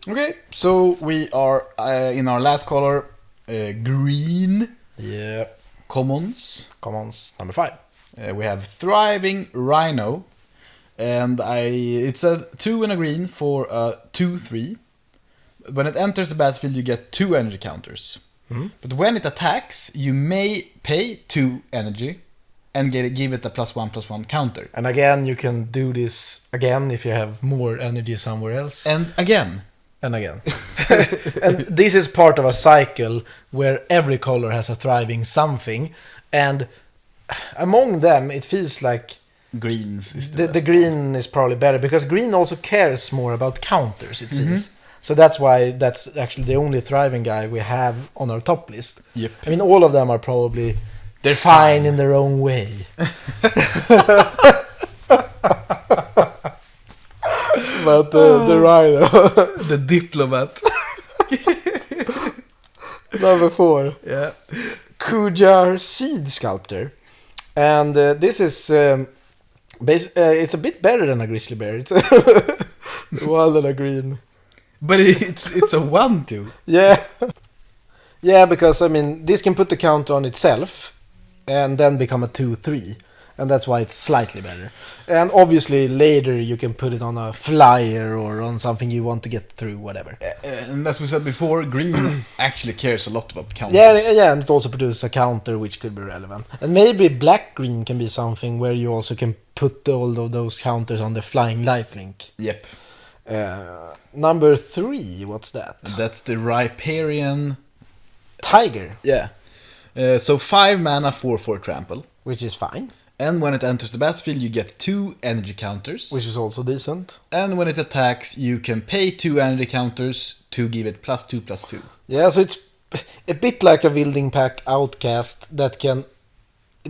Okay, so we are in our last color, green. Yeah. Commons. Number 5. We have Thriving Rhino, and it's a 2 and a green for a 2/3. When it enters the battlefield, you get 2 energy counters. But when it attacks, you may pay 2 energy and give it a +1/+1 counter. And again, you can do this again if you have more energy somewhere else. And again. And again. And this is part of a cycle where every color has a thriving something. And among them, it feels like Greens is the green is probably better, because green also cares more about counters, it seems. So that's why that's actually the only thriving guy we have on our top list. Yep. I mean, all of them are probably They're fine in their own way. But the Rhino, The Diplomat. number 4. Yeah. Kujar Seed Sculptor. And this is it's a bit better than a Grizzly Bear. It's one and a green. But it's a 1/2. Yeah. Yeah, because I mean, this can put the counter on itself and then become a 2/3. And that's why it's slightly better. And obviously later you can put it on a flyer or on something you want to get through, whatever. And as we said before, green actually cares a lot about counters. Yeah, and it also produces a counter which could be relevant. And maybe black-green can be something where you also can put all of those counters on the flying lifelink. Yep. Number 3, what's that? That's the Riparian Tiger, Yeah. So 5 mana, 4/4 trample. which is fine, And when it enters the battlefield, you get 2 energy counters. which is also decent. And when it attacks, you can pay 2 energy counters to give it +2/+2. Yeah, so it's a bit like a building pack outcast that can,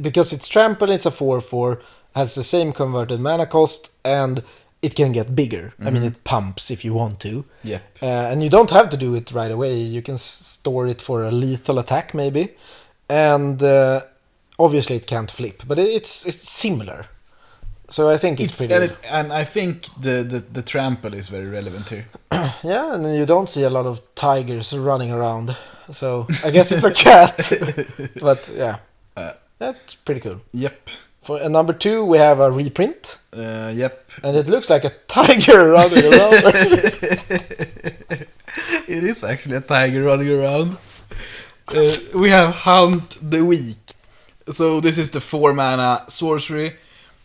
because it's trample, it's a 4/4, has the same converted mana cost, and it can get bigger. I mean, it pumps if you want to. Yep. And you don't have to do it right away. You can store it for a lethal attack, maybe. And obviously it can't flip, but it's similar. So I think it's pretty... And I think the trample is very relevant here. Yeah, and you don't see a lot of tigers running around. So I guess it's a cat. But yeah, that's pretty cool. Yep. For number 2, we have a reprint. Yep. And it looks like a tiger running around. It is actually a tiger running around. We have Hunt the Weak. So this is the 4 mana sorcery.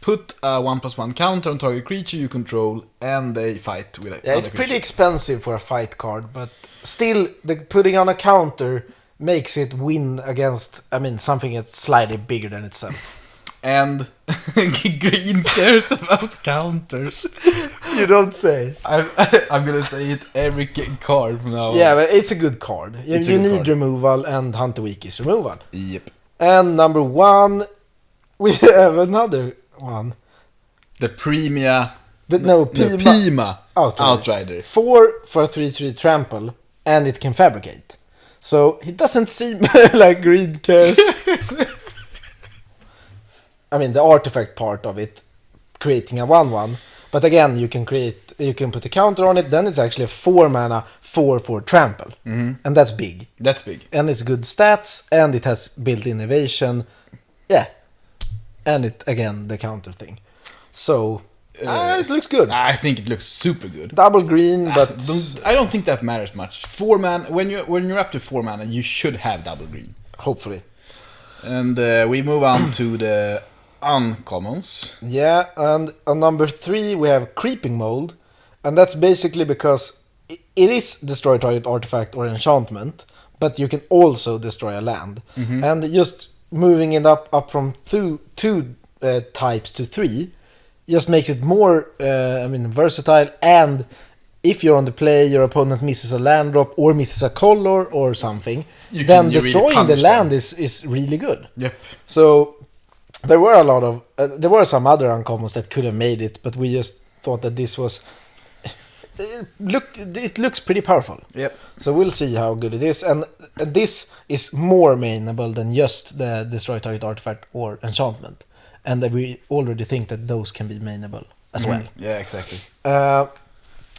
Put a 1/+1 counter on target creature you control, and they fight with a Yeah, it's pretty expensive for a fight card, but still, putting on a counter makes it win against, I mean, something that's slightly bigger than itself. And green cares about counters. You don't say. I'm gonna say it every card from now on. Yeah, but it's a good card. You It's a good need card. removal, and Hunt the Weak is removal. Yep. And number 1, we have another one. The Premia. No, The Pima. Pima Outrider. 4 for a 3/3 trample, and it can fabricate. So it doesn't seem like green cares. I mean, the artifact part of it, creating a 1/1. But again, you can put a counter on it. Then it's actually a 4 mana 4/4 trample, and that's big. That's big. And it's good stats, and it has built-in evasion. Yeah, and it again the counter thing. So it looks good. I think it looks super good. Double green, but I don't think that matters much. 4 mana. When you're up to 4 mana, you should have double green. hopefully. And we move on to the uncommons. Yeah, and on number 3 we have Creeping Mold, and that's basically because it is destroy target artifact or enchantment, but you can also destroy a land. And just moving it up from two types to 3 just makes it more versatile, and if you're on the play, your opponent misses a land drop or misses a color or something, then destroying really the land is really good. Yep. So there were some other uncommons that could have made it, but we just thought that this was it looks pretty powerful. Yep. So we'll see how good it is, and this is more mainable than just the destroy target artifact or enchantment, and that we already think that those can be mainable as well. Yeah, exactly.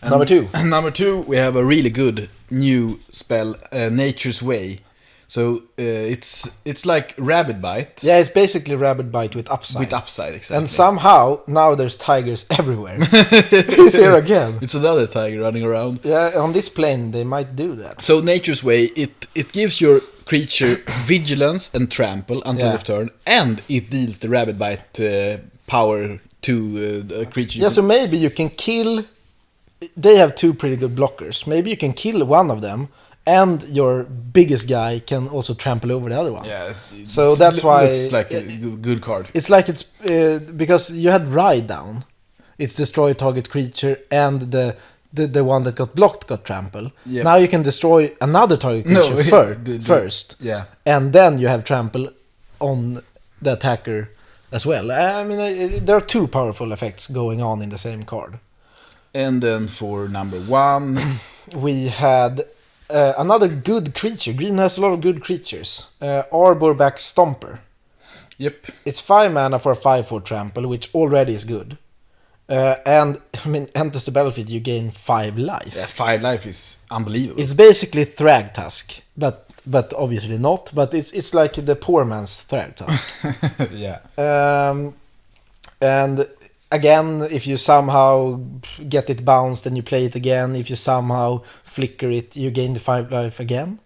And Number 2. Number 2, we have a really good new spell, Nature's Way. So it's like Rabbit Bite. Yeah, it's basically Rabbit Bite with upside. With upside, exactly. And somehow, now there's tigers everywhere. He's here again. It's another tiger running around. Yeah, on this plane, they might do that. So Nature's Way, it gives your creature vigilance and trample until the turn, and it deals the Rabbit Bite power to the creature. Yeah, so maybe you can kill... They have 2 pretty good blockers. Maybe you can kill one of them, and your biggest guy can also trample over the other one. Yeah, so that's why it's like a good card. It's like it's because you had Ride down. It's destroy target creature, and the one that got blocked got trample. Yep. Now you can destroy another target creature first. Yeah, and then you have trample on the attacker as well. I mean, there are 2 powerful effects going on in the same card. And then for number 1, we had another good creature. Green has a lot of good creatures. Arborback Stomper. Yep. It's 5 mana for a 5/4 trample, which already is good. And, I mean, enters the battlefield, you gain 5 life. Yeah, 5 life is unbelievable. It's basically Thragtusk, but obviously not. But it's like the poor man's Thragtusk. Yeah. And... Again, if you somehow get it bounced and you play it again, if you somehow flicker it, you gain the 5 life again.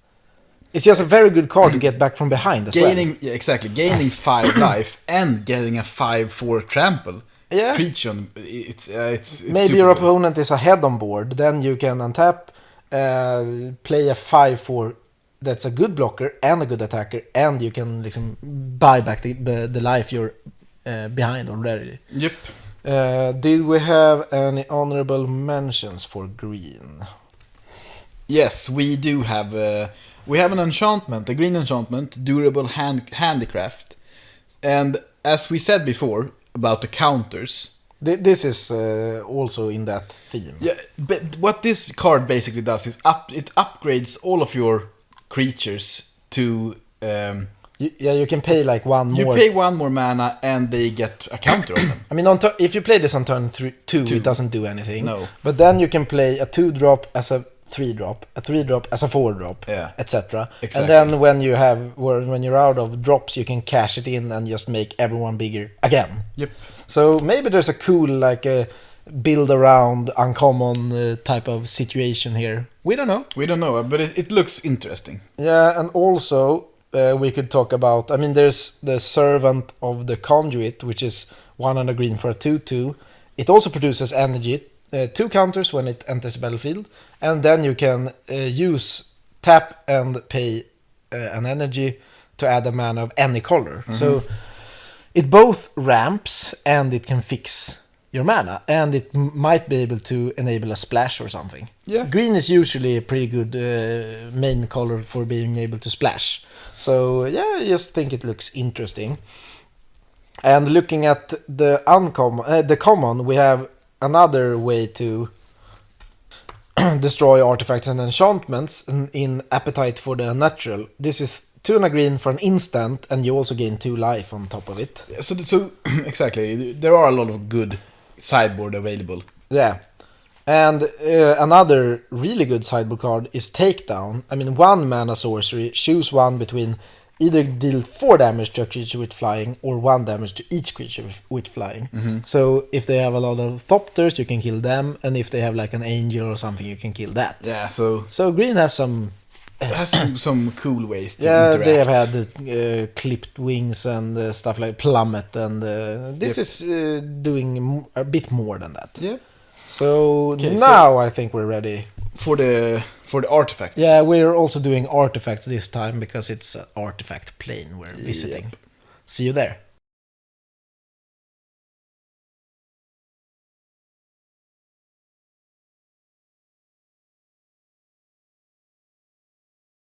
It's just a very good card to get back from behind as well. Yeah, exactly. Gaining 5 life and getting a 5/4 trample. Yeah. Creature, it's maybe your opponent is ahead on board, then you can untap, play a 5/4 that's a good blocker and a good attacker, and you can buy back the life you're behind already. Yep. Did we have any honorable mentions for green? Yes, we do have. We have an enchantment, a green enchantment, durable handicraft, and as we said before about the counters. This is also in that theme. Yeah, but what this card basically does is it upgrades all of your creatures to. You can pay like one more. You pay 1 more mana and they get a counter on them. I mean, if you play this on turn 2, it doesn't do anything. No. But then you can play a 2-drop as a 3-drop, a 3-drop as a 4-drop, etc. Exactly. And then when you're out of drops, you can cash it in and just make everyone bigger again. Yep. So maybe there's a cool build around uncommon type of situation here. We don't know. But it looks interesting. Yeah, and also. We could talk about... I mean, there's the Servant of the Conduit, which is 1 green for a 2/2. It also produces energy, 2 counters when it enters the battlefield, and then you can use tap and pay an energy to add a mana of any color. Mm-hmm. So it both ramps and it can fix your mana, and it might be able to enable a splash or something. Yeah. Green is usually a pretty good main color for being able to splash. So yeah, I just think it looks interesting. And looking at the common, we have another way to destroy artifacts and enchantments in Appetite for the Unnatural. This is 2 green for an instant, and you also gain 2 life on top of it. So exactly, there are a lot of good sideboard available. Yeah. And another really good sideboard card is Takedown. I mean, 1 mana sorcery, choose one between either deal 4 damage to a creature with flying or 1 damage to each creature with flying. Mm-hmm. So if they have a lot of Thopters, you can kill them, and if they have like an angel or something, you can kill that. Yeah, so green has some... some cool ways to interact. They have had clipped wings and stuff like Plummet, and this is doing a bit more than that. Yeah. So now I think we're ready for the artifacts. Yeah, we're also doing artifacts this time because it's an artifact plane we're visiting. Yep. See you there.